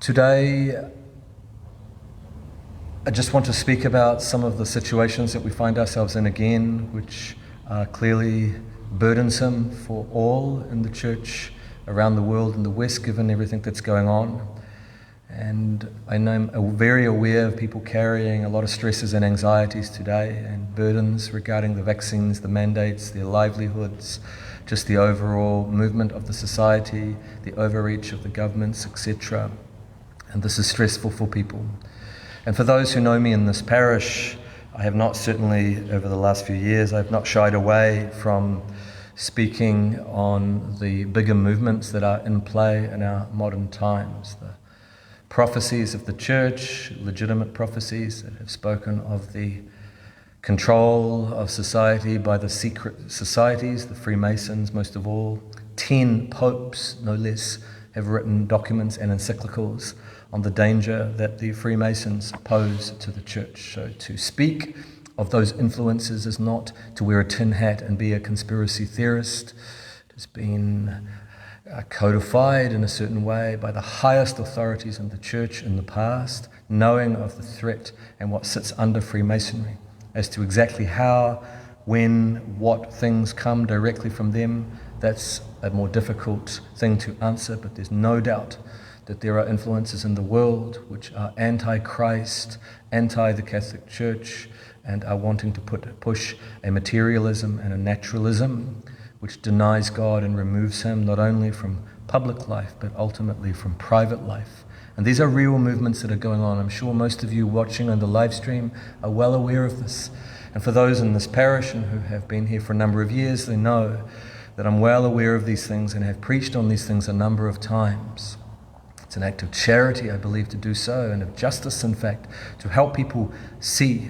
Today, I just want to speak about some of the situations that we find ourselves in again, which are clearly burdensome for all in the church around the world in the West, given everything that's going on. And I know I'm very aware of people carrying a lot of stresses and anxieties today and burdens regarding the vaccines, the mandates, their livelihoods, just the overall movement of the society, the overreach of the governments, etc. And this is stressful for people. And for those who know me in this parish, I have not certainly, over the last few years, I have not shied away from speaking on the bigger movements that are in play in our modern times. The prophecies of the church, legitimate prophecies that have spoken of the control of society by the secret societies, the Freemasons most of all. 10 popes, no less, have written documents and encyclicals on the danger that the Freemasons pose to the church. So to speak of those influences is not to wear a tin hat and be a conspiracy theorist. It has been codified in a certain way by the highest authorities in the church in the past, knowing of the threat and what sits under Freemasonry. As to exactly how, when, what things come directly from them, that's a more difficult thing to answer, but there's no doubt that there are influences in the world which are anti-Christ, anti the Catholic Church, and are wanting to push a materialism and a naturalism which denies God and removes him not only from public life but ultimately from private life. And these are real movements that are going on. I'm sure most of you watching on the live stream are well aware of this. And for those in this parish and who have been here for a number of years, they know that I'm well aware of these things and have preached on these things a number of times. It's an act of charity, I believe, to do so, and of justice, in fact, to help people see.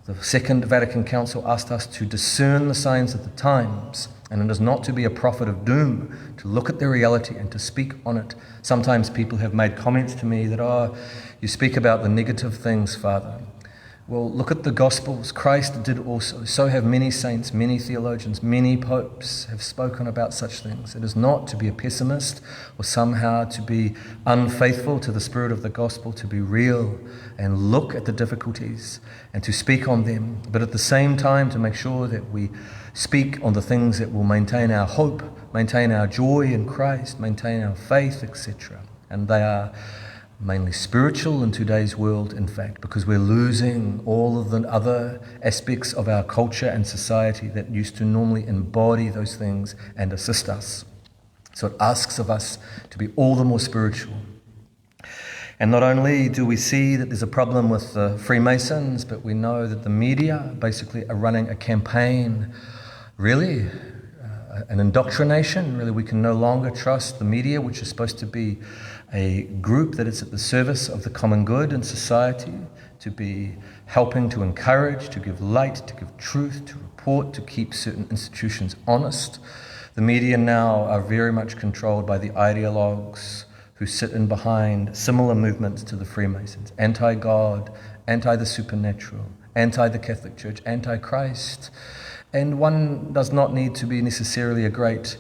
The Second Vatican Council asked us to discern the signs of the times, and it is not to be a prophet of doom, to look at the reality and to speak on it. Sometimes people have made comments to me that, you speak about the negative things, Father. Well, look at the Gospels. Christ did also. So have many saints, many theologians, many popes have spoken about such things. It is not to be a pessimist or somehow to be unfaithful to the spirit of the gospel, to be real and look at the difficulties and to speak on them, but at the same time to make sure that we speak on the things that will maintain our hope, maintain our joy in Christ, maintain our faith, etc. And they are mainly spiritual in today's world, in fact, because we're losing all of the other aspects of our culture and society that used to normally embody those things and assist us. So it asks of us to be all the more spiritual. And not only do we see that there's a problem with the Freemasons, but we know that the media basically are running a campaign, really, an indoctrination. Really, we can no longer trust the media, which is supposed to be a group that is at the service of the common good in society, to be helping to encourage, to give light, to give truth, to report, to keep certain institutions honest. The media now are very much controlled by the ideologues who sit in behind similar movements to the Freemasons, anti-God, anti-the supernatural, anti-the Catholic Church, anti-Christ. And one does not need to be necessarily a great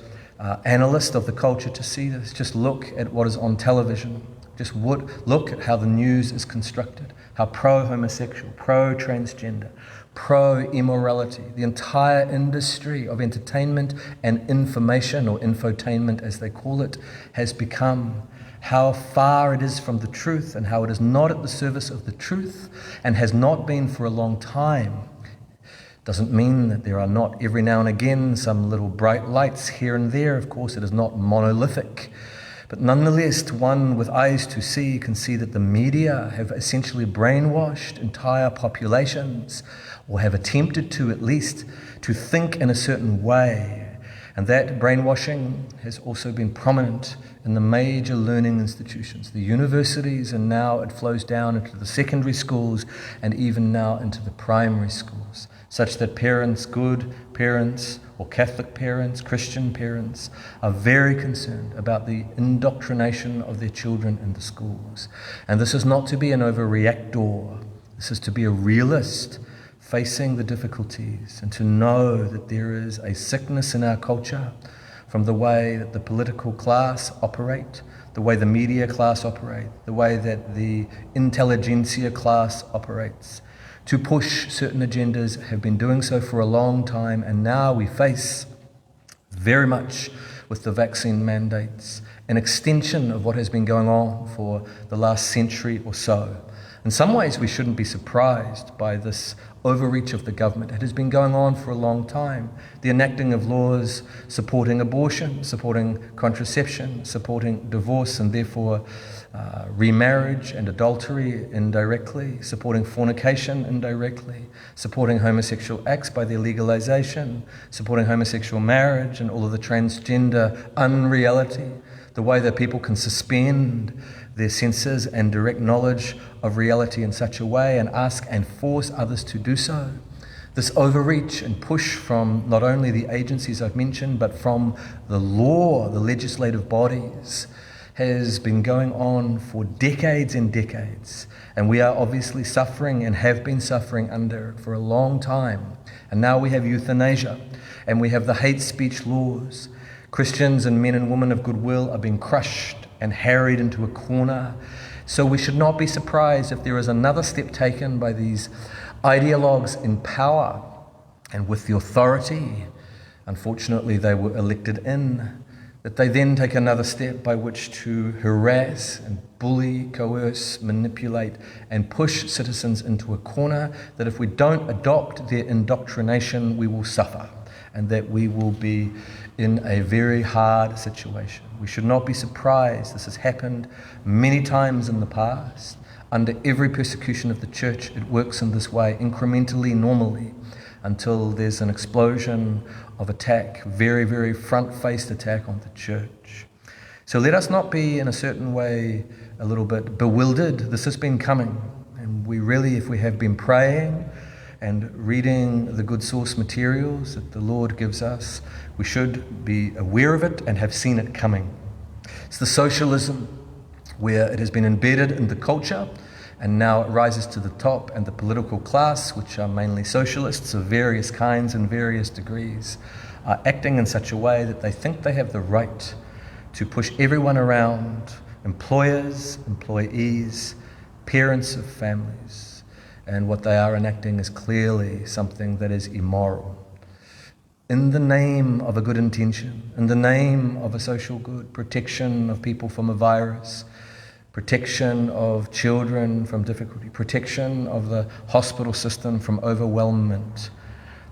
analyst of the culture to see this. Just look at what is on television. Just look at how the news is constructed, how pro-homosexual, pro-transgender, pro-immorality, the entire industry of entertainment and information, or infotainment as they call it, has become, how far it is from the truth and how it is not at the service of the truth and has not been for a long time. Doesn't mean that there are not every now and again some little bright lights here and there. Of course, it is not monolithic. But nonetheless, one with eyes to see can see that the media have essentially brainwashed entire populations, or have attempted to at least, to think in a certain way. And that brainwashing has also been prominent in the major learning institutions, the universities, and now it flows down into the secondary schools and even now into the primary schools, such that parents, good parents or Catholic parents, Christian parents, are very concerned about the indoctrination of their children in the schools. And this is not to be an overreactor. This is to be a realist, facing the difficulties and to know that there is a sickness in our culture from the way that the political class operate, the way the media class operate, the way that the intelligentsia class operates, to push certain agendas, have been doing so for a long time, and now we face very much with the vaccine mandates an extension of what has been going on for the last century or so. In some ways, we shouldn't be surprised by this overreach of the government. It has been going on for a long time. The enacting of laws supporting abortion, supporting contraception, supporting divorce and therefore remarriage and adultery indirectly, supporting fornication indirectly, supporting homosexual acts by their legalization, supporting homosexual marriage and all of the transgender unreality, the way that people can suspend their senses and direct knowledge of reality in such a way and ask and force others to do so. This overreach and push from not only the agencies I've mentioned, but from the law, the legislative bodies, has been going on for decades and decades. And we are obviously suffering and have been suffering under it for a long time. And now we have euthanasia and we have the hate speech laws. Christians and men and women of goodwill are being crushed and harried into a corner. So we should not be surprised if there is another step taken by these ideologues in power and with the authority, unfortunately they were elected in, that they then take another step by which to harass and bully, coerce, manipulate and push citizens into a corner, that if we don't adopt their indoctrination we will suffer and that we will be in a very hard situation. We should not be surprised. This has happened many times in the past. Under every persecution of the church, it works in this way, incrementally, normally, until there's an explosion of attack, very, very front-faced attack on the church. So let us not be, in a certain way, a little bit bewildered. This has been coming. And we really, if we have been praying and reading the good source materials that the Lord gives us, we should be aware of it and have seen it coming. It's the socialism where it has been embedded in the culture and now it rises to the top, and the political class, which are mainly socialists of various kinds and various degrees, are acting in such a way that they think they have the right to push everyone around, employers, employees, parents of families. And what they are enacting is clearly something that is immoral. In the name of a good intention, in the name of a social good, protection of people from a virus, protection of children from difficulty, protection of the hospital system from overwhelmment.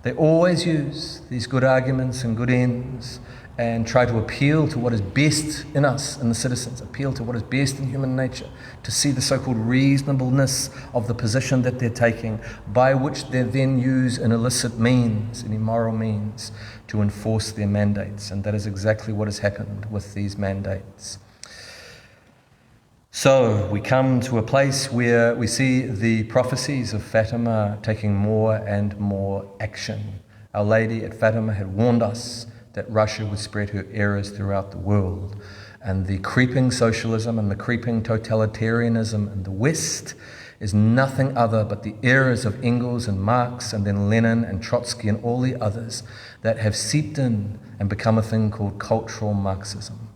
They always use these good arguments and good ends and try to appeal to what is best in us and the citizens, appeal to what is best in human nature, to see the so-called reasonableness of the position that they're taking, by which they then use an illicit means, an immoral means, to enforce their mandates. And that is exactly what has happened with these mandates. So we come to a place where we see the prophecies of Fatima taking more and more action. Our Lady at Fatima had warned us that Russia would spread her errors throughout the world. And the creeping socialism and the creeping totalitarianism in the West is nothing other but the errors of Engels and Marx and then Lenin and Trotsky and all the others that have seeped in and become a thing called cultural Marxism,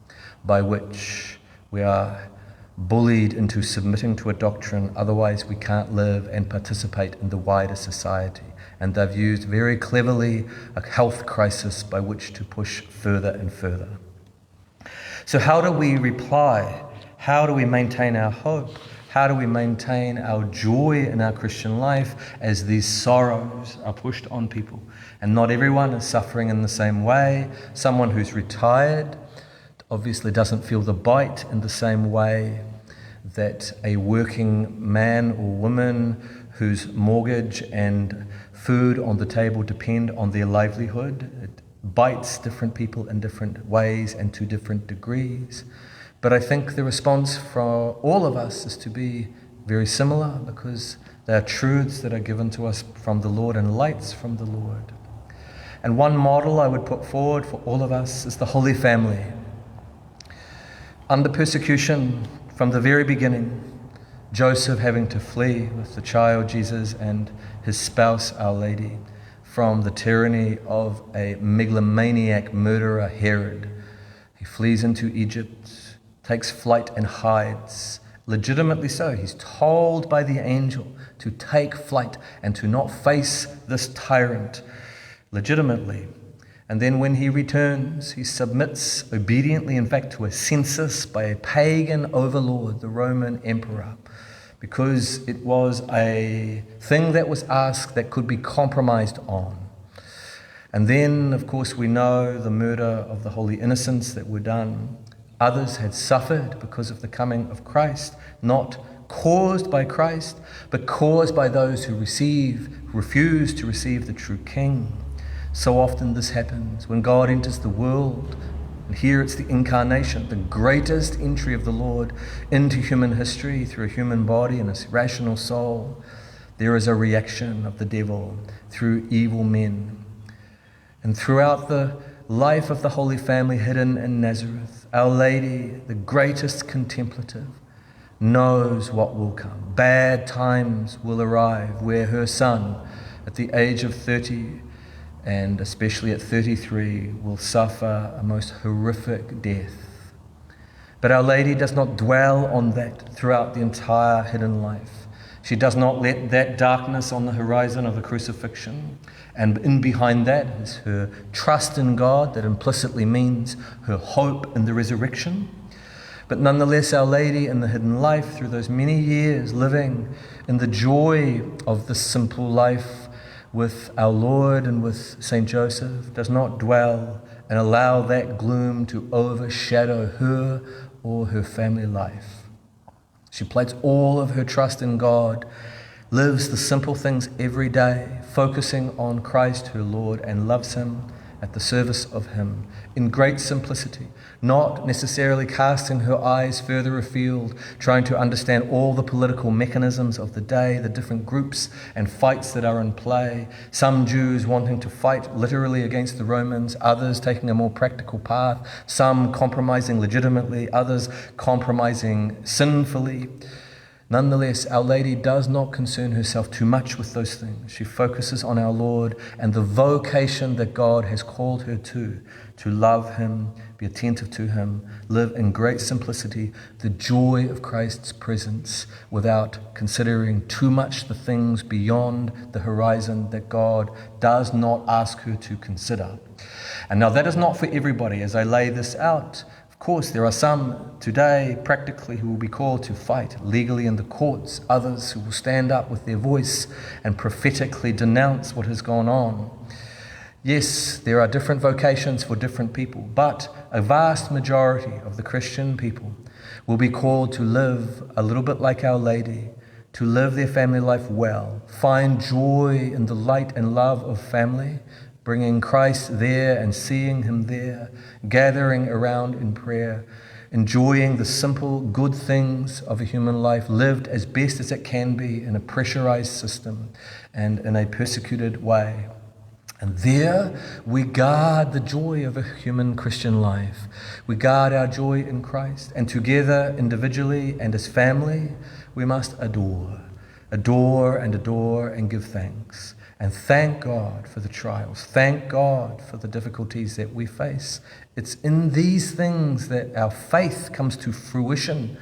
by which we are bullied into submitting to a doctrine, otherwise we can't live and participate in the wider society. And they've used very cleverly a health crisis by which to push further and further. So how do we reply? How do we maintain our hope? How do we maintain our joy in our Christian life as these sorrows are pushed on people? And not everyone is suffering in the same way. Someone who's retired obviously doesn't feel the bite in the same way that a working man or woman whose mortgage and food on the table depend on their livelihood. It bites different people in different ways and to different degrees. But I think the response for all of us is to be very similar, because they are truths that are given to us from the Lord and lights from the Lord. And one model I would put forward for all of us is the Holy Family. Under persecution from the very beginning, Joseph having to flee with the child Jesus and his spouse, Our Lady, from the tyranny of a megalomaniac murderer, Herod. He flees into Egypt. takes flight and hides. Legitimately so. He's told by the angel to take flight and to not face this tyrant legitimately. And then when he returns, he submits obediently, in fact, to a census by a pagan overlord, the Roman emperor, because it was a thing that was asked that could be compromised on. And then, of course, we know the murder of the holy innocents that were done. Others had suffered because of the coming of Christ, not caused by Christ, but caused by those who refuse to receive the true King. So often this happens when God enters the world, and here it's the incarnation, the greatest entry of the Lord into human history through a human body and a rational soul. There is a reaction of the devil through evil men. And throughout the life of the Holy Family hidden in Nazareth, Our Lady, the greatest contemplative, knows what will come. Bad times will arrive where her son, at the age of 30, and especially at 33, will suffer a most horrific death. But Our Lady does not dwell on that throughout the entire hidden life. She does not let that darkness on the horizon of the crucifixion, and in behind that is her trust in God, that implicitly means her hope in the resurrection. But nonetheless, Our Lady in the hidden life, through those many years living in the joy of this simple life with our Lord and with Saint Joseph, does not dwell and allow that gloom to overshadow her or her family life. She places all of her trust in God, lives the simple things every day, focusing on Christ her Lord, and loves him at the service of him in great simplicity, not necessarily casting her eyes further afield, trying to understand all the political mechanisms of the day, the different groups and fights that are in play. Some Jews wanting to fight literally against the Romans, others taking a more practical path, some compromising legitimately, others compromising sinfully. Nonetheless, Our Lady does not concern herself too much with those things. She focuses on our Lord and the vocation that God has called her to love him, be attentive to him, live in great simplicity, the joy of Christ's presence, without considering too much the things beyond the horizon that God does not ask her to consider. And now that is not for everybody. As I lay this out, of course, there are some today, practically, who will be called to fight legally in the courts, others who will stand up with their voice and prophetically denounce what has gone on. Yes, there are different vocations for different people, but a vast majority of the Christian people will be called to live a little bit like Our Lady, to live their family life well, find joy in the light and love of family, bringing Christ there and seeing him there, gathering around in prayer, enjoying the simple good things of a human life lived as best as it can be in a pressurized system and in a persecuted way. And there we guard the joy of a human Christian life. We guard our joy in Christ, and together, individually and as family, we must adore and give thanks. And thank God for the trials. Thank God for the difficulties that we face. It's in these things that our faith comes to fruition.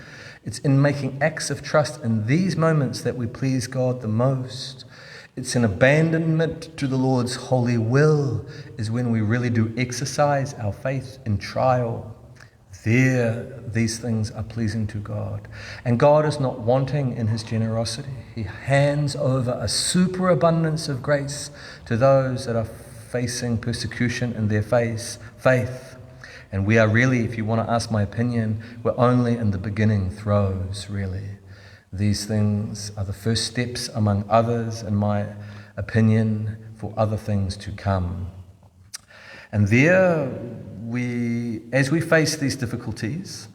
It's in making acts of trust in these moments that we please God the most. It's in abandonment to the Lord's holy will is when we really do exercise our faith in trial. There, these things are pleasing to God. And God is not wanting in his generosity. He hands over a superabundance of grace to those that are facing persecution in their faith. And we are really, if you want to ask my opinion, we're only in the beginning throes, really. These things are the first steps among others, in my opinion, for other things to come. And there, as we face these difficulties,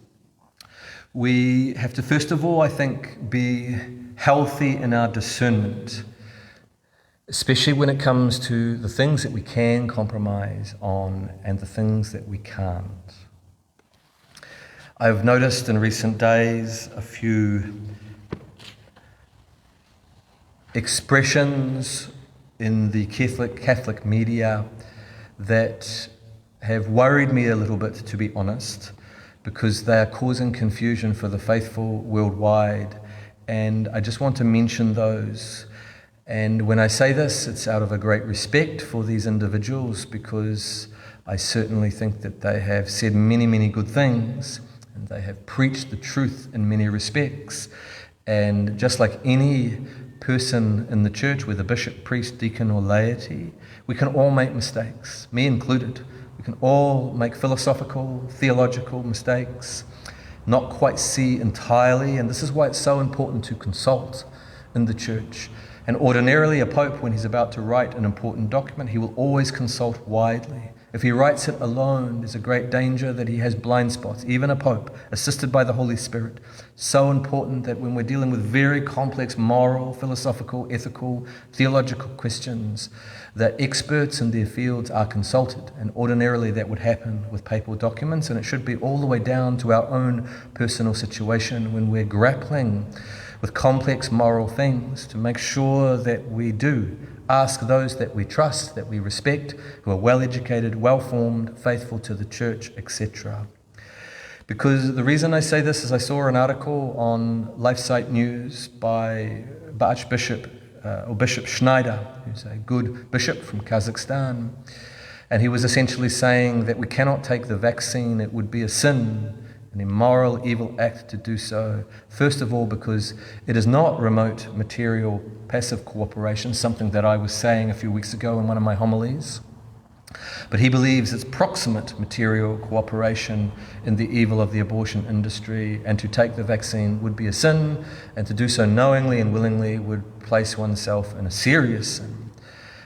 we have to, first of all, I think, be healthy in our discernment, especially when it comes to the things that we can compromise on and the things that we can't. I've noticed in recent days a few expressions in the Catholic media that have worried me a little bit, to be honest, because they are causing confusion for the faithful worldwide. And I just want to mention those. And when I say this, it's out of a great respect for these individuals, because I certainly think that they have said many, many good things, and they have preached the truth in many respects. And just like any person in the church, whether bishop, priest, deacon, or laity, we can all make mistakes, me included. We can all make philosophical, theological mistakes, not quite see entirely, and this is why it's so important to consult in the church. And ordinarily, a pope, when he's about to write an important document, he will always consult widely. If he writes it alone, there's a great danger that he has blind spots, even a pope, assisted by the Holy Spirit. So important that when we're dealing with very complex moral, philosophical, ethical, theological questions, that experts in their fields are consulted. And ordinarily that would happen with papal documents, and it should be all the way down to our own personal situation when we're grappling with complex moral things, to make sure that we do ask those that we trust, that we respect, who are well-educated, well-formed, faithful to the church, etc. Because the reason I say this is I saw an article on LifeSite News by Bishop Schneider, who's a good bishop from Kazakhstan, and he was essentially saying that we cannot take the vaccine. It would be a sin, an immoral, evil act to do so. First of all, because it is not remote, material, passive cooperation, something that I was saying a few weeks ago in one of my homilies. But he believes it's proximate material cooperation in the evil of the abortion industry, and to take the vaccine would be a sin, and to do so knowingly and willingly would place oneself in a serious sin.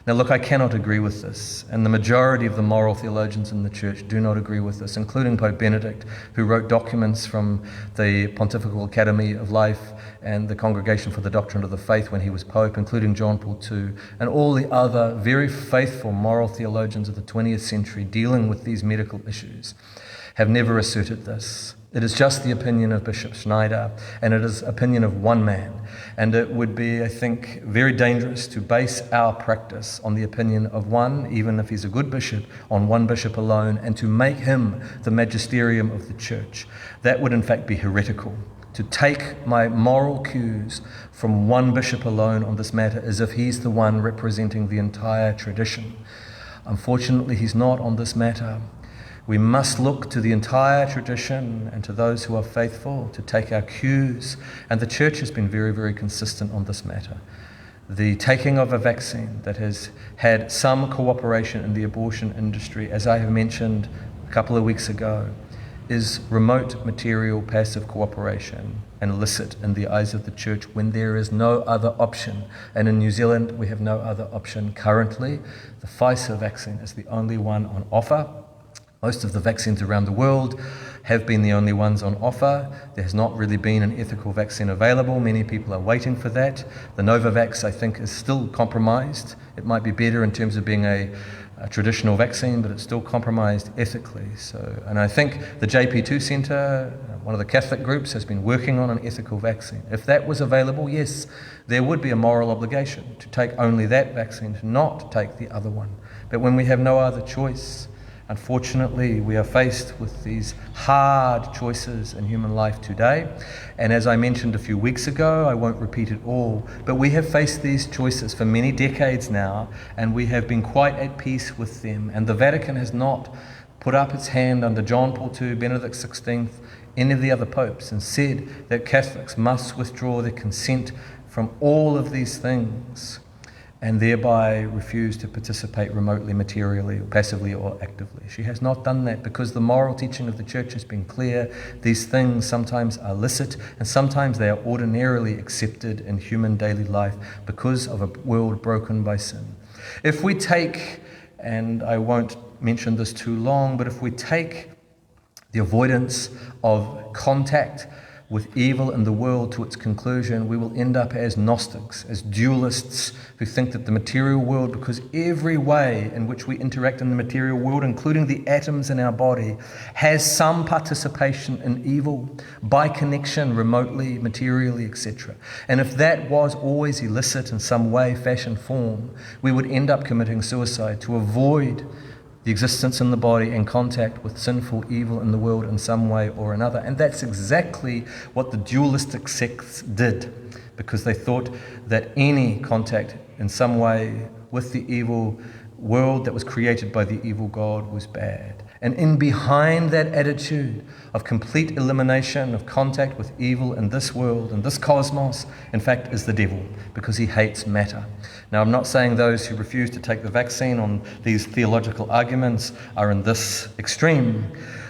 Now look, I cannot agree with this, and the majority of the moral theologians in the church do not agree with this, including Pope Benedict, who wrote documents from the Pontifical Academy of Life and the Congregation for the Doctrine of the Faith when he was Pope, including John Paul II, and all the other very faithful moral theologians of the 20th century dealing with these medical issues have never asserted this. It is just the opinion of Bishop Schneider, and it is the opinion of one man. And it would be, I think, very dangerous to base our practice on the opinion of one, even if he's a good bishop, on one bishop alone, and to make him the magisterium of the church. That would in fact be heretical. To take my moral cues from one bishop alone on this matter as if he's the one representing the entire tradition. Unfortunately, he's not on this matter. We must look to the entire tradition and to those who are faithful to take our cues. And the church has been very, very consistent on this matter. The taking of a vaccine that has had some cooperation in the abortion industry, as I have mentioned a couple of weeks ago, is remote, material, passive cooperation and illicit in the eyes of the church when there is no other option. And in New Zealand, we have no other option currently. The Pfizer vaccine is the only one on offer. Most of the vaccines around the world have been the only ones on offer. There has not really been an ethical vaccine available. Many people are waiting for that. The Novavax, I think, is still compromised. It might be better in terms of being a traditional vaccine, but it's still compromised ethically. And I think the JP2 Centre, one of the Catholic groups, has been working on an ethical vaccine. If that was available, yes, there would be a moral obligation to take only that vaccine, to not take the other one. But when we have no other choice, unfortunately, we are faced with these hard choices in human life today. And as I mentioned a few weeks ago, I won't repeat it all, but we have faced these choices for many decades now, and we have been quite at peace with them. And the Vatican has not put up its hand under John Paul II, Benedict XVI, any of the other popes, and said that Catholics must withdraw their consent from all of these things, and thereby refuse to participate remotely, materially, or passively, or actively. She has not done that because the moral teaching of the church has been clear. These things sometimes are illicit, and sometimes they are ordinarily accepted in human daily life because of a world broken by sin. If we take, and I won't mention this too long, but if we take the avoidance of contact with evil in the world to its conclusion, we will end up as Gnostics, as dualists who think that the material world, because every way in which we interact in the material world, including the atoms in our body, has some participation in evil by connection, remotely, materially, etc. And if that was always illicit in some way, fashion, form, we would end up committing suicide to avoid the existence in the body and contact with sinful evil in the world in some way or another. And that's exactly what the dualistic sects did, because they thought that any contact in some way with the evil world that was created by the evil God was bad. And in behind that attitude of complete elimination of contact with evil in this world and this cosmos, in fact, is the devil, because he hates matter. Now, I'm not saying those who refuse to take the vaccine on these theological arguments are in this extreme,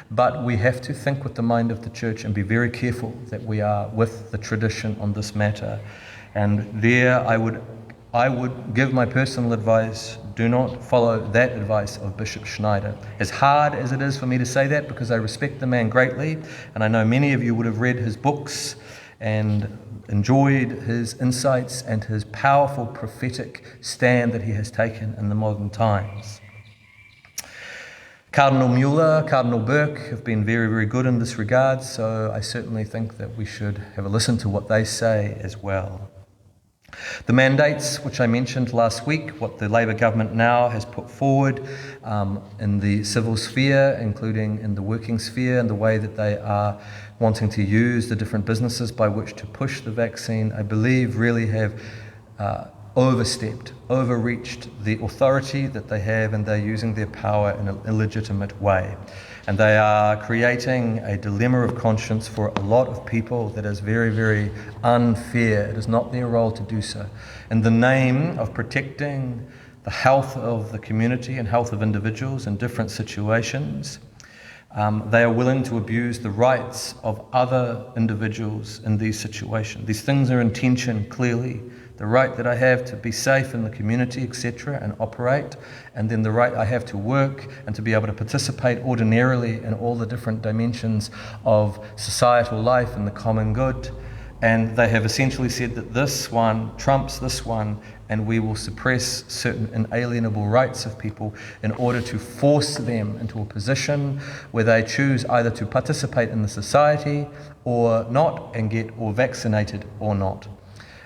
but we have to think with the mind of the church and be very careful that we are with the tradition on this matter. And there I would give my personal advice: do not follow that advice of Bishop Schneider. As hard as it is for me to say that, because I respect the man greatly, and I know many of you would have read his books and enjoyed his insights and his powerful prophetic stand that he has taken in the modern times. Cardinal Mueller, Cardinal Burke have been very, very good in this regard, so I certainly think that we should have a listen to what they say as well. The mandates, which I mentioned last week, what the Labour government now has put forward in the civil sphere, including in the working sphere, and the way that they are wanting to use the different businesses by which to push the vaccine, I believe really have overreached the authority that they have, and they're using their power in an illegitimate way. And they are creating a dilemma of conscience for a lot of people that is very, very unfair. It is not their role to do so. In the name of protecting the health of the community and health of individuals in different situations, they are willing to abuse the rights of other individuals in these situations. These things are in tension, clearly. The right that I have to be safe in the community, etc., and operate, and then the right I have to work and to be able to participate ordinarily in all the different dimensions of societal life and the common good. And they have essentially said that this one trumps this one, and we will suppress certain inalienable rights of people in order to force them into a position where they choose either to participate in the society or not, and get or vaccinated or not.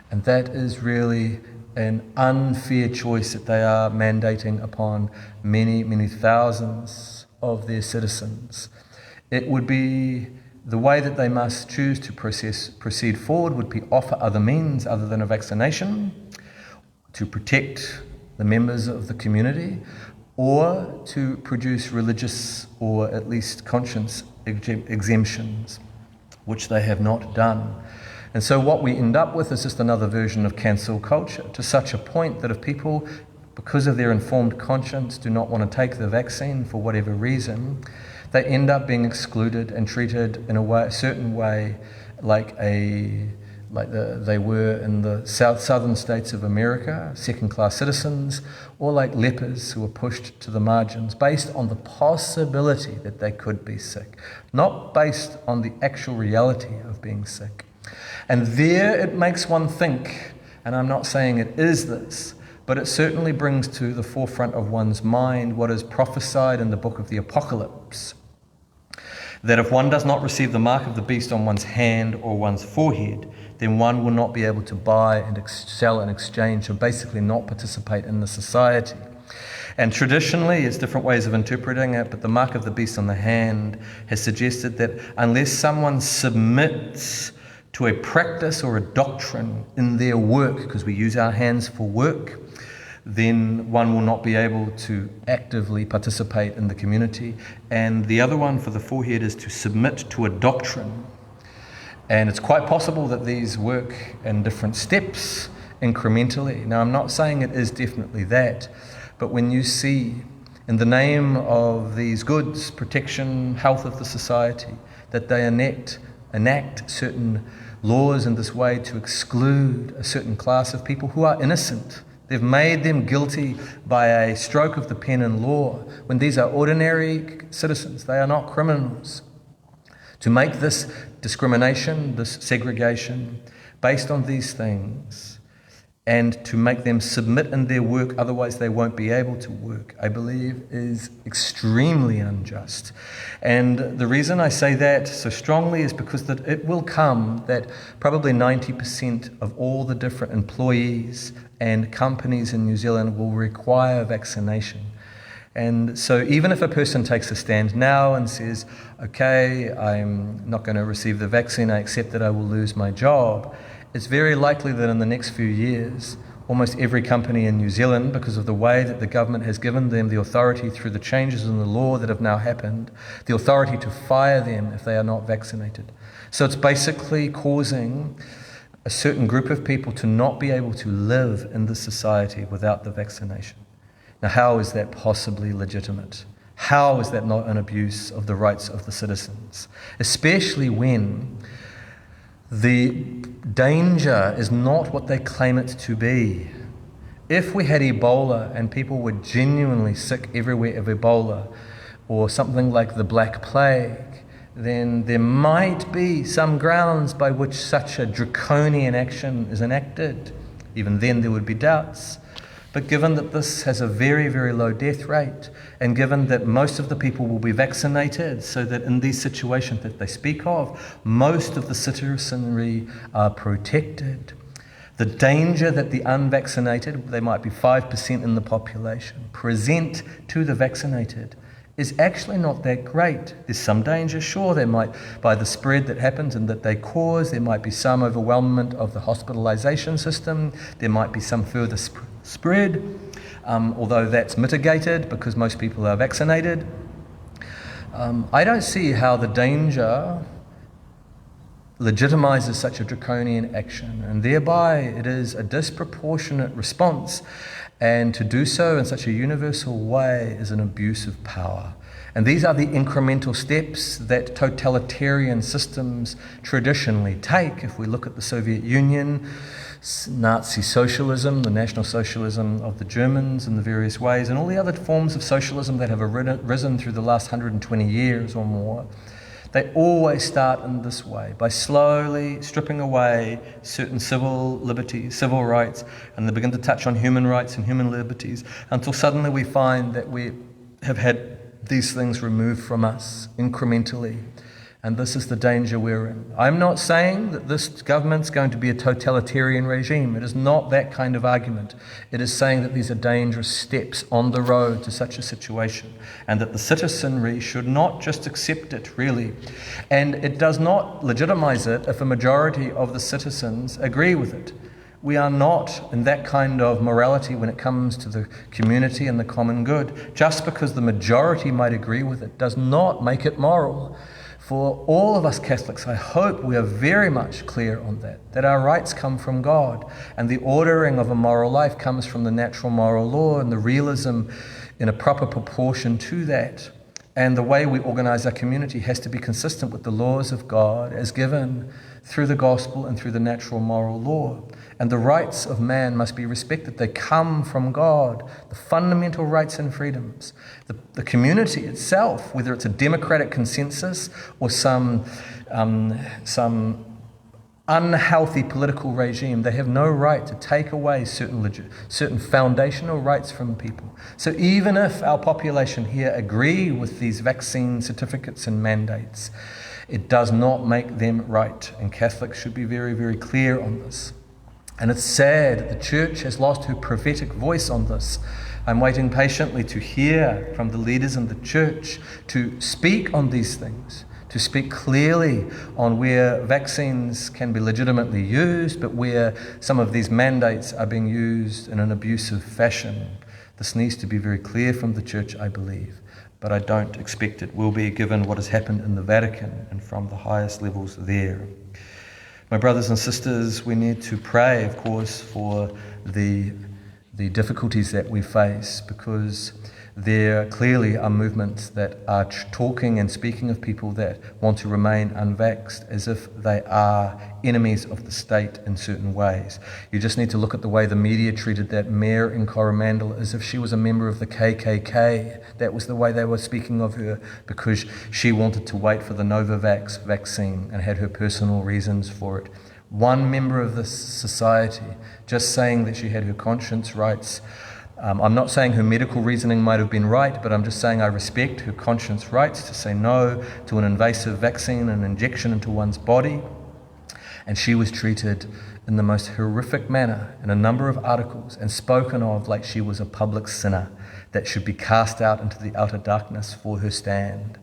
And that is really an unfair choice that they are mandating upon many, many thousands of their citizens. It would be the way that they must choose to proceed forward would be offer other means other than a vaccination to protect the members of the community, or to produce religious or at least conscience exemptions, which they have not done. And so what we end up with is just another version of cancel culture, to such a point that if people, because of their informed conscience, do not want to take the vaccine for whatever reason, they end up being excluded and treated in a certain way, like they were in the southern states of America, second-class citizens, or like lepers who were pushed to the margins based on the possibility that they could be sick, not based on the actual reality of being sick. And there it makes one think, and I'm not saying it is this, but it certainly brings to the forefront of one's mind what is prophesied in the book of the Apocalypse, that if one does not receive the mark of the beast on one's hand or one's forehead, then one will not be able to buy and sell and exchange, or basically not participate in the society. And traditionally, it's different ways of interpreting it, but the mark of the beast on the hand has suggested that unless someone submits to a practice or a doctrine in their work, because we use our hands for work, then one will not be able to actively participate in the community. And the other one for the forehead is to submit to a doctrine. And it's quite possible that these work in different steps incrementally. Now, I'm not saying it is definitely that, but when you see in the name of these goods, protection, health of the society, that they enact certain laws in this way to exclude a certain class of people who are innocent. They've made them guilty by a stroke of the pen in law, when these are ordinary citizens. They are not criminals. To make this discrimination, this segregation, based on these things, and to make them submit in their work, otherwise they won't be able to work, I believe is extremely unjust. And the reason I say that so strongly is because that it will come that probably 90% of all the different employees and companies in New Zealand will require vaccination. And so even if a person takes a stand now and says, okay, I'm not going to receive the vaccine, I accept that I will lose my job, it's very likely that in the next few years, almost every company in New Zealand, because of the way that the government has given them the authority through the changes in the law that have now happened, the authority to fire them if they are not vaccinated. So it's basically causing a certain group of people to not be able to live in this society without the vaccination. Now, how is that possibly legitimate? How is that not an abuse of the rights of the citizens? Especially when the danger is not what they claim it to be. If we had Ebola and people were genuinely sick everywhere of Ebola, or something like the Black Plague, then there might be some grounds by which such a draconian action is enacted. Even then there would be doubts. But given that this has a very, very low death rate, and given that most of the people will be vaccinated, so that in these situations that they speak of, most of the citizenry are protected, the danger that the unvaccinated, they might be 5% in the population, present to the vaccinated is actually not that great. There's some danger, sure, there might, by the spread that happens and that they cause, there might be some overwhelmment of the hospitalisation system, there might be some further spread, although that's mitigated because most people are vaccinated. I don't see how the danger legitimizes such a draconian action, and thereby it is a disproportionate response, and to do so in such a universal way is an abuse of power. And these are the incremental steps that totalitarian systems traditionally take. If we look at the Soviet Union, Nazi socialism, the National Socialism of the Germans in the various ways, and all the other forms of socialism that have arisen through the last 120 years or more, they always start in this way, by slowly stripping away certain civil liberties, civil rights, and they begin to touch on human rights and human liberties, until suddenly we find that we have had these things removed from us incrementally. And this is the danger we're in. I'm not saying that this government's going to be a totalitarian regime. It is not that kind of argument. It is saying that these are dangerous steps on the road to such a situation, and that the citizenry should not just accept it, really. And it does not legitimize it if a majority of the citizens agree with it. We are not in that kind of morality when it comes to the community and the common good. Just because the majority might agree with it does not make it moral. For all of us Catholics, I hope we are very much clear on that our rights come from God, and the ordering of a moral life comes from the natural moral law and the realism in a proper proportion to that. And the way we organize our community has to be consistent with the laws of God as given through the gospel and through the natural moral law. And the rights of man must be respected. They come from God, the fundamental rights and freedoms. The community itself, whether it's a democratic consensus or some unhealthy political regime, they have no right to take away certain foundational rights from people. So even if our population here agree with these vaccine certificates and mandates, it does not make them right. And Catholics should be very, very clear on this. And it's sad the Church has lost her prophetic voice on this. I'm waiting patiently to hear from the leaders in the Church to speak on these things, to speak clearly on where vaccines can be legitimately used, but where some of these mandates are being used in an abusive fashion. This needs to be very clear from the Church, I believe, but I don't expect it will be, given what has happened in the Vatican and from the highest levels there. My brothers and sisters, we need to pray, of course, for the difficulties that we face, because there clearly are movements that are talking and speaking of people that want to remain unvaxxed as if they are enemies of the state in certain ways. You just need to look at the way the media treated that mayor in Coromandel as if she was a member of the KKK. That was the way they were speaking of her, because she wanted to wait for the Novavax vaccine and had her personal reasons for it. One member of this society just saying that she had her conscience rights. I'm not saying her medical reasoning might have been right, but I'm just saying I respect her conscience rights to say no to an invasive vaccine and injection into one's body. And she was treated in the most horrific manner in a number of articles and spoken of like she was a public sinner that should be cast out into the outer darkness for her stand.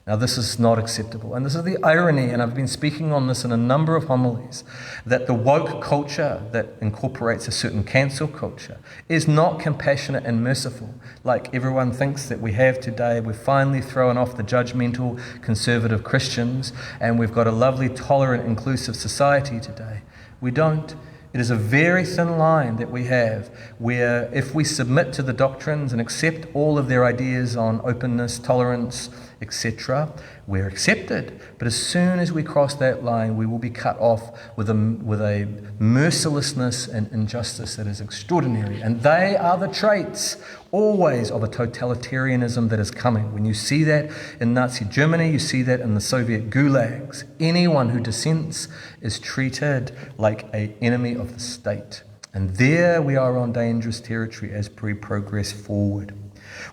Now, this is not acceptable. And this is the irony, and I've been speaking on this in a number of homilies, that the woke culture that incorporates a certain cancel culture is not compassionate and merciful like everyone thinks that we have today. We've finally thrown off the judgmental conservative Christians, and we've got a lovely, tolerant, inclusive society today. We don't. It is a very thin line that we have where if we submit to the doctrines and accept all of their ideas on openness, tolerance, etc., we're accepted. But as soon as we cross that line, we will be cut off with a mercilessness and injustice that is extraordinary. And they are the traits always of a totalitarianism that is coming. When you see that in Nazi Germany, you see that in the Soviet gulags. Anyone who dissents is treated like an enemy of the state. And there we are on dangerous territory as we progress forward.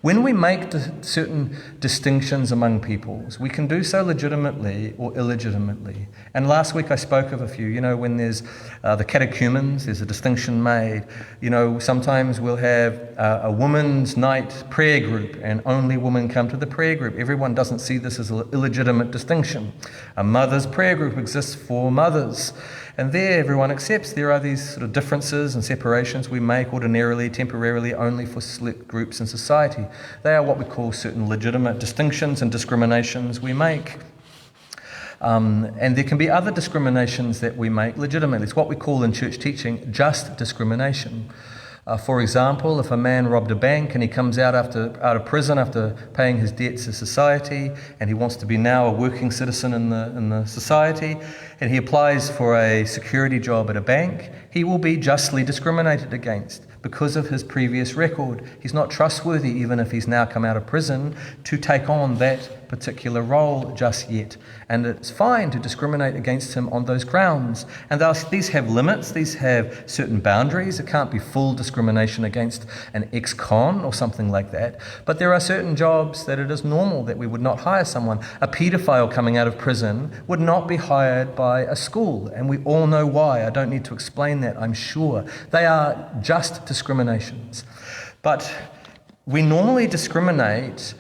When we make certain distinctions among peoples, we can do so legitimately or illegitimately. And last week I spoke of a few. When there's the catechumens, there's a distinction made. Sometimes we'll have a women's night prayer group and only women come to the prayer group. Everyone doesn't see this as an illegitimate distinction. A mother's prayer group exists for mothers. And there everyone accepts there are these sort of differences and separations we make ordinarily, temporarily, only for select groups in society. They are what we call certain legitimate distinctions and discriminations we make. And there can be other discriminations that we make legitimately. It's what we call in church teaching just discrimination. For example, if a man robbed a bank and he comes out of prison after paying his debts to society, and he wants to be now a working citizen in the society, and he applies for a security job at a bank, he will be justly discriminated against because of his previous record. He's not trustworthy, even if he's now come out of prison, to take on that particular role just yet. And it's fine to discriminate against him on those grounds. And these have limits, these have certain boundaries. It can't be full discrimination against an ex-con or something like that. But there are certain jobs that it is normal that we would not hire someone. A paedophile coming out of prison would not be hired by a school, and we all know why. I don't need to explain that, I'm sure. They are just discriminations. But we normally discriminate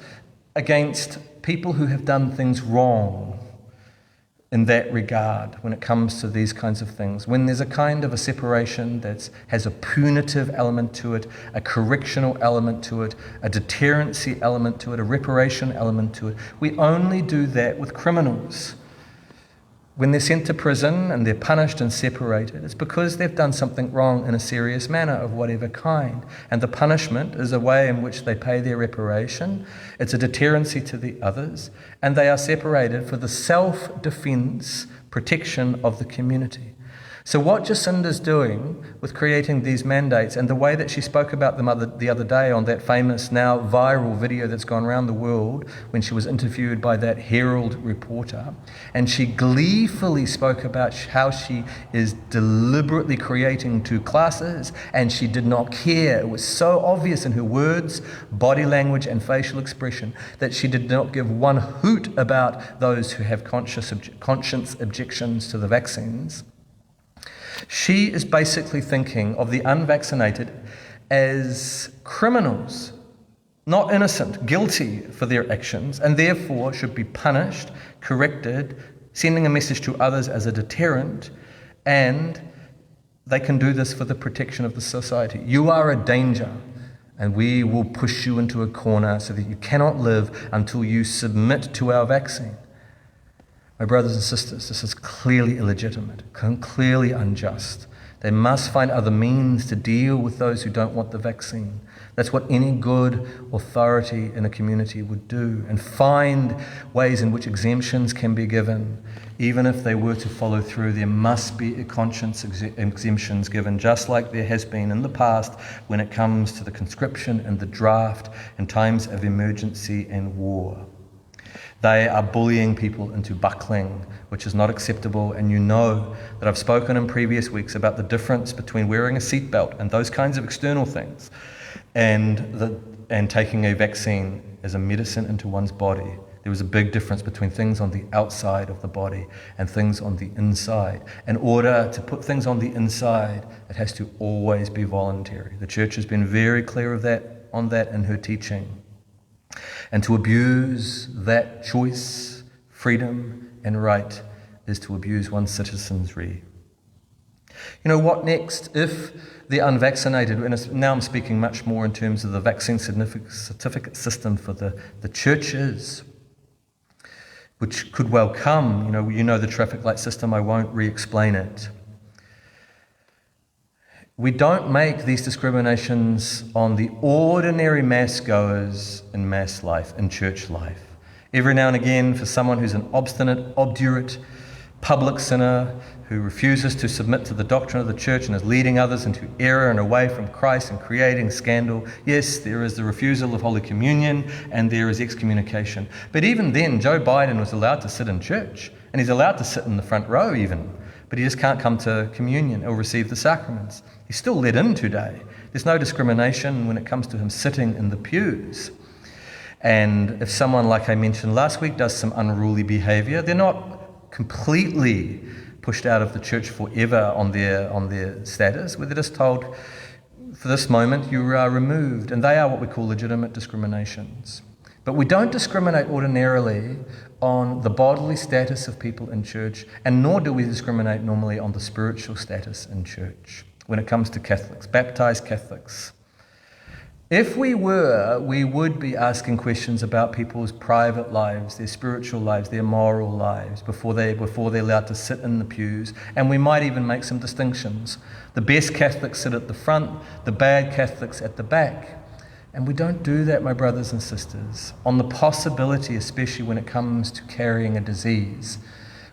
against people who have done things wrong in that regard when it comes to these kinds of things. When there's a kind of a separation that has a punitive element to it, a correctional element to it, a deterrency element to it, a reparation element to it, we only do that with criminals. When they're sent to prison and they're punished and separated, it's because they've done something wrong in a serious manner of whatever kind. And the punishment is a way in which they pay their reparation. It's a deterrency to the others. And they are separated for the self-defense protection of the community. So what Jacinda's doing with creating these mandates and the way that she spoke about them the other day on that famous, now viral video that's gone around the world when she was interviewed by that Herald reporter, and she gleefully spoke about how she is deliberately creating two classes and she did not care. It was so obvious in her words, body language and facial expression that she did not give one hoot about those who have conscience objections to the vaccines. She is basically thinking of the unvaccinated as criminals, not innocent, guilty for their actions, and therefore should be punished, corrected, sending a message to others as a deterrent, and they can do this for the protection of the society. You are a danger, and we will push you into a corner so that you cannot live until you submit to our vaccine. My brothers and sisters, this is clearly illegitimate, clearly unjust. They must find other means to deal with those who don't want the vaccine. That's what any good authority in a community would do, and find ways in which exemptions can be given. Even if they were to follow through, there must be conscience exemptions given, just like there has been in the past when it comes to the conscription and the draft in times of emergency and war. They are bullying people into buckling, which is not acceptable. And you know that I've spoken in previous weeks about the difference between wearing a seatbelt and those kinds of external things and taking a vaccine as a medicine into one's body. There is a big difference between things on the outside of the body and things on the inside. In order to put things on the inside, it has to always be voluntary. The church has been very clear on that in her teaching. And to abuse that choice, freedom, and right is to abuse one's citizenry. You know, what next if the unvaccinated, and now I'm speaking much more in terms of the vaccine certificate system for the churches, which could well come, you know the traffic light system, I won't re-explain it. We don't make these discriminations on the ordinary mass goers in mass life, in church life. Every now and again, for someone who's an obstinate, obdurate, public sinner who refuses to submit to the doctrine of the church and is leading others into error and away from Christ and creating scandal. Yes, there is the refusal of Holy Communion and there is excommunication. But even then, Joe Biden was allowed to sit in church, and he's allowed to sit in the front row even, but he just can't come to communion or receive the sacraments. He's still let in today. There's no discrimination when it comes to him sitting in the pews. And if someone, like I mentioned last week, does some unruly behavior, they're not completely pushed out of the church forever on their status, where they're just told, for this moment, you are removed. And they are what we call legitimate discriminations. But we don't discriminate ordinarily on the bodily status of people in church, and nor do we discriminate normally on the spiritual status in church when it comes to Catholics, baptized Catholics. If we were, we would be asking questions about people's private lives, their spiritual lives, their moral lives, before they're allowed to sit in the pews, and we might even make some distinctions. The best Catholics sit at the front, the bad Catholics at the back. And we don't do that, my brothers and sisters, on the possibility, especially when it comes to carrying a disease.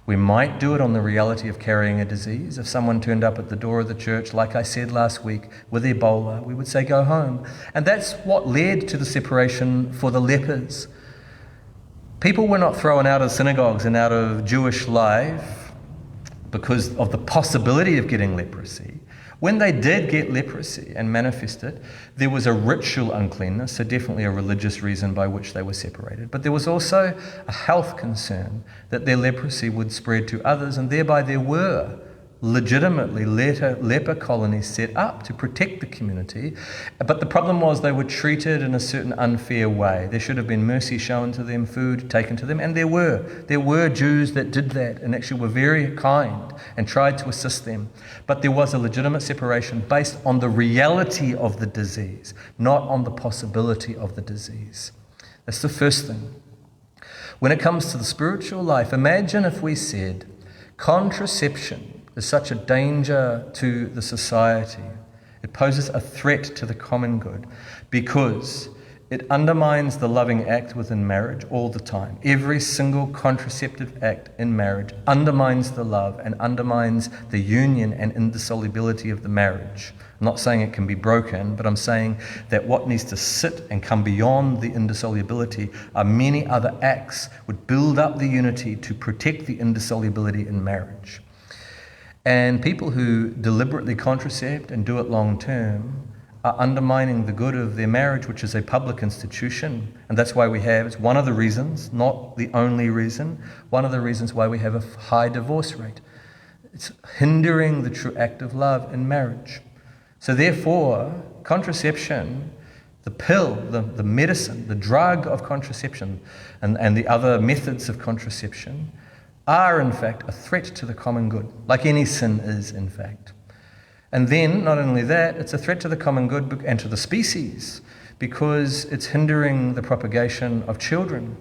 We might do it on the reality of carrying a disease. If someone turned up at the door of the church, like I said last week, with Ebola, we would say, go home. And that's what led to the separation for the lepers. People were not thrown out of synagogues and out of Jewish life because of the possibility of getting leprosy. When they did get leprosy and manifest it, there was a ritual uncleanness, so definitely a religious reason by which they were separated. But there was also a health concern that their leprosy would spread to others, and thereby there were legitimately leper colonies set up to protect the community. But the problem was they were treated in a certain unfair way. There should have been mercy shown to them, food taken to them, and there were Jews that did that and actually were very kind and tried to assist them. But there was a legitimate separation based on the reality of the disease, not on the possibility of the disease. That's the first thing. When it comes to the spiritual life, imagine if we said contraception is such a danger to the society. It poses a threat to the common good because it undermines the loving act within marriage all the time. Every single contraceptive act in marriage undermines the love and undermines the union and indissolubility of the marriage. I'm not saying it can be broken, but I'm saying that what needs to sit and come beyond the indissolubility are many other acts would build up the unity to protect the indissolubility in marriage. And people who deliberately contracept and do it long term are undermining the good of their marriage, which is a public institution. And that's why it's one of the reasons, not the only reason, one of the reasons why we have a high divorce rate. It's hindering the true act of love in marriage. So therefore, contraception, the pill, the medicine, the drug of contraception, and the other methods of contraception are in fact a threat to the common good, like any sin is in fact. And then, not only that, it's a threat to the common good and to the species because it's hindering the propagation of children.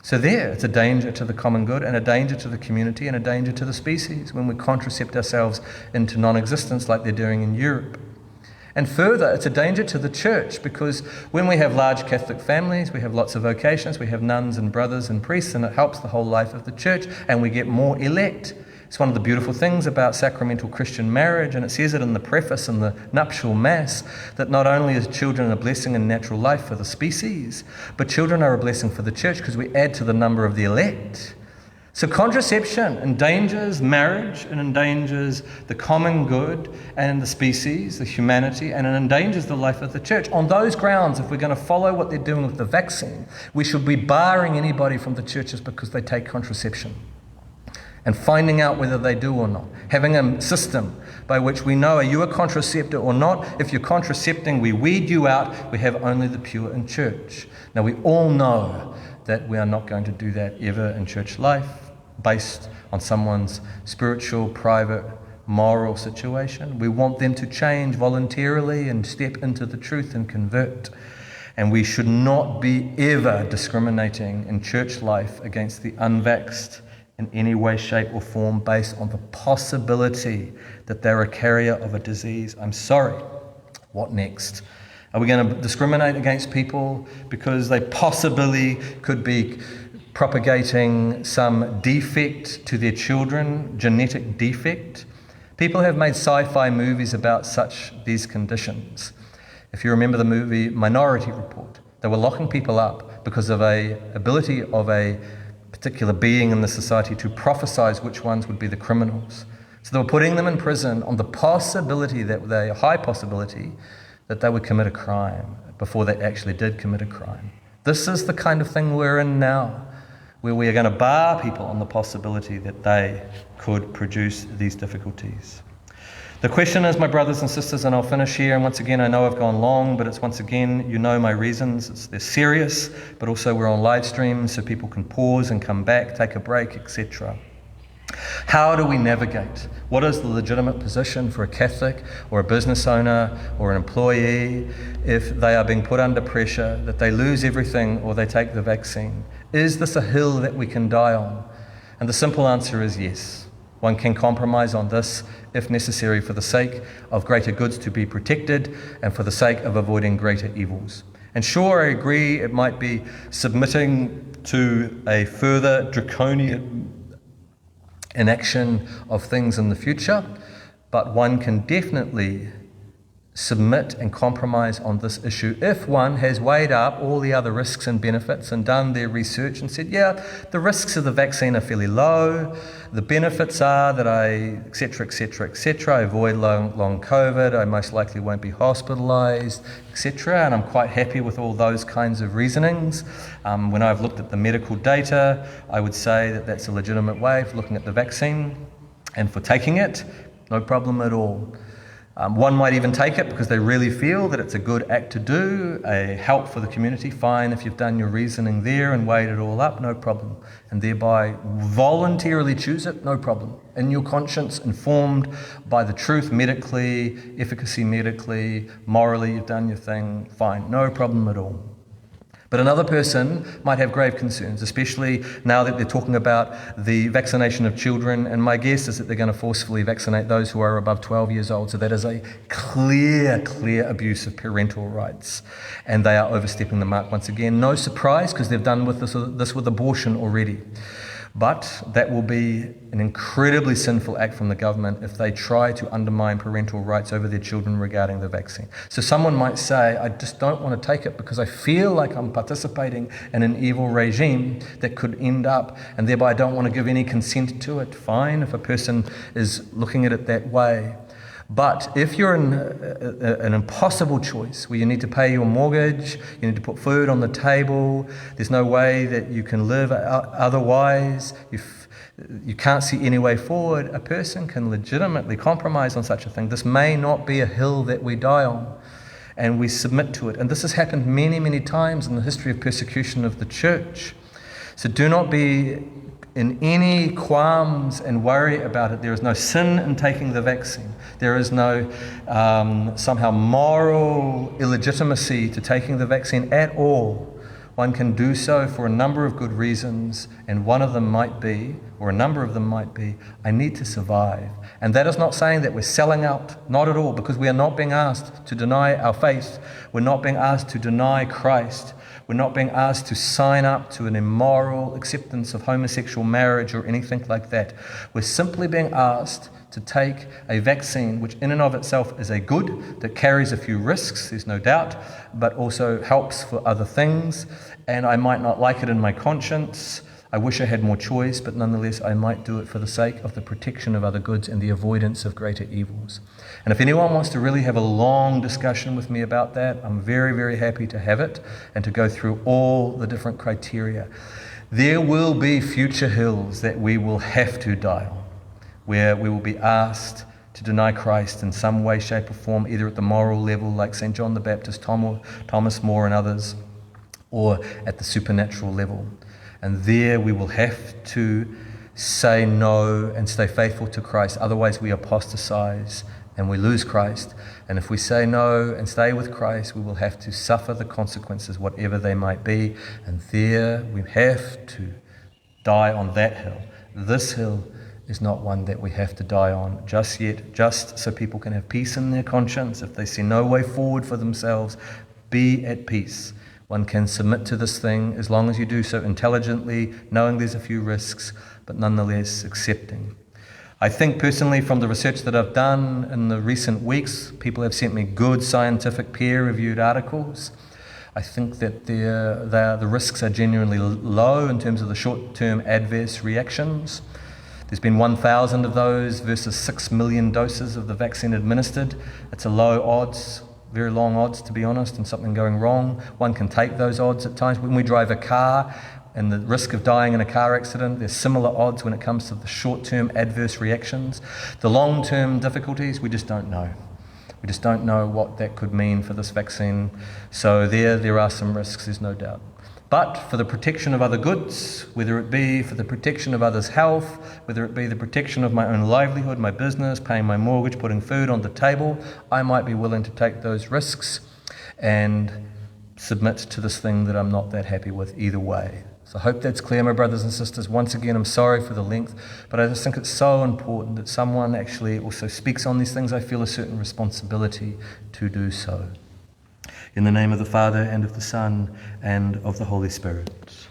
So it's a danger to the common good and a danger to the community and a danger to the species when we contracept ourselves into non-existence like they're doing in Europe. And further, it's a danger to the church because when we have large Catholic families, we have lots of vocations, we have nuns and brothers and priests, and it helps the whole life of the church, and we get more elect. It's one of the beautiful things about sacramental Christian marriage, and it says it in the preface in the nuptial mass, that not only is children a blessing in natural life for the species, but children are a blessing for the church because we add to the number of the elect. So contraception endangers marriage, it endangers the common good and the species, the humanity, and it endangers the life of the church. On those grounds, if we're going to follow what they're doing with the vaccine, we should be barring anybody from the churches because they take contraception and finding out whether they do or not. Having a system by which we know, are you a contraceptor or not? If you're contracepting, we weed you out. We have only the pure in church. Now, we all know that we are not going to do that ever in church life, based on someone's spiritual, private, moral situation. We want them to change voluntarily and step into the truth and convert. And we should not be ever discriminating in church life against the unvaxxed in any way, shape or form based on the possibility that they're a carrier of a disease. I'm sorry. What next? Are we going to discriminate against people because they possibly could be propagating some defect to their children, genetic defect? People have made sci-fi movies about these conditions. If you remember the movie Minority Report, they were locking people up because of an ability of a particular being in the society to prophesize which ones would be the criminals. So they were putting them in prison on the possibility a high possibility that they would commit a crime before they actually did commit a crime. This is the kind of thing we're in now, where we are going to bar people on the possibility that they could produce these difficulties. The question is, my brothers and sisters, and I'll finish here, and once again, I know I've gone long, but it's once again, you know my reasons. They're serious, but also we're on live stream so people can pause and come back, take a break, etc. How do we navigate? What is the legitimate position for a Catholic or a business owner or an employee if they are being put under pressure that they lose everything or they take the vaccine? Is this a hill that we can die on? And the simple answer is yes. One can compromise on this if necessary for the sake of greater goods to be protected and for the sake of avoiding greater evils. And sure, I agree it might be submitting to a further draconian inaction of things in the future, but one can definitely submit and compromise on this issue if one has weighed up all the other risks and benefits and done their research and said, yeah, the risks of the vaccine are fairly low, the benefits are that I, etc., I avoid long COVID, I most likely won't be hospitalised, etc., and I'm quite happy with all those kinds of reasonings. When I've looked at the medical data, I would say that that's a legitimate way of looking at the vaccine, and for taking it, no problem at all. One might even take it because they really feel that it's a good act to do, a help for the community. Fine, if you've done your reasoning there and weighed it all up, no problem. And thereby voluntarily choose it, no problem. In your conscience, informed by the truth medically, efficacy medically, morally, you've done your thing, fine, no problem at all. But another person might have grave concerns, especially now that they're talking about the vaccination of children, and my guess is that they're going to forcefully vaccinate those who are above 12 years old. So that is a clear abuse of parental rights, and they are overstepping the mark once again. No surprise, because they've done with this with abortion already. But that will be an incredibly sinful act from the government if they try to undermine parental rights over their children regarding the vaccine. So someone might say, I just don't want to take it because I feel like I'm participating in an evil regime that could end up, and thereby I don't want to give any consent to it. Fine, if a person is looking at it that way. But if you're in an impossible choice where you need to pay your mortgage, you need to put food on the table, there's no way that you can live otherwise, you can't see any way forward, a person can legitimately compromise on such a thing. This may not be a hill that we die on, and we submit to it. And this has happened many times in the history of persecution of the church. So do not be in any qualms and worry about it. There is no sin in taking the vaccine. There is no somehow moral illegitimacy to taking the vaccine at all. One can do so for a number of good reasons, and one of them might be, or a number of them might be, I need to survive. And that is not saying that we're selling out, not at all, because we are not being asked to deny our faith. We're not being asked to deny Christ. We're not being asked to sign up to an immoral acceptance of homosexual marriage or anything like that. We're simply being asked to take a vaccine which in and of itself is a good, that carries a few risks, there's no doubt, but also helps for other things. And I might not like it in my conscience. I wish I had more choice, but nonetheless I might do it for the sake of the protection of other goods and the avoidance of greater evils. And if anyone wants to really have a long discussion with me about that, I'm very, very happy to have it and to go through all the different criteria. There will be future hills that we will have to die on, where we will be asked to deny Christ in some way, shape or form, either at the moral level like St. John the Baptist, Thomas More and others, or at the supernatural level. And there we will have to say no and stay faithful to Christ. Otherwise we apostatize and we lose Christ. And if we say no and stay with Christ, we will have to suffer the consequences, whatever they might be. And there we have to die on that hill. This hill is not one that we have to die on just yet, just so people can have peace in their conscience. If they see no way forward for themselves, be at peace. One can submit to this thing as long as you do so intelligently, knowing there's a few risks, but nonetheless accepting. I think personally from the research that I've done in the recent weeks, people have sent me good scientific peer-reviewed articles. I think that the risks are genuinely low in terms of the short-term adverse reactions. There's been 1,000 of those versus 6 million doses of the vaccine administered. It's a low odds, very long odds to be honest, and something going wrong. One can take those odds at times. When we drive a car and the risk of dying in a car accident, there's similar odds when it comes to the short-term adverse reactions. The long-term difficulties, we just don't know. We just don't know what that could mean for this vaccine. So there are some risks, there's no doubt. But for the protection of other goods, whether it be for the protection of others' health, whether it be the protection of my own livelihood, my business, paying my mortgage, putting food on the table, I might be willing to take those risks and submit to this thing that I'm not that happy with either way. So I hope that's clear, my brothers and sisters. Once again, I'm sorry for the length, but I just think it's so important that someone actually also speaks on these things. I feel a certain responsibility to do so. In the name of the Father, and of the Son, and of the Holy Spirit.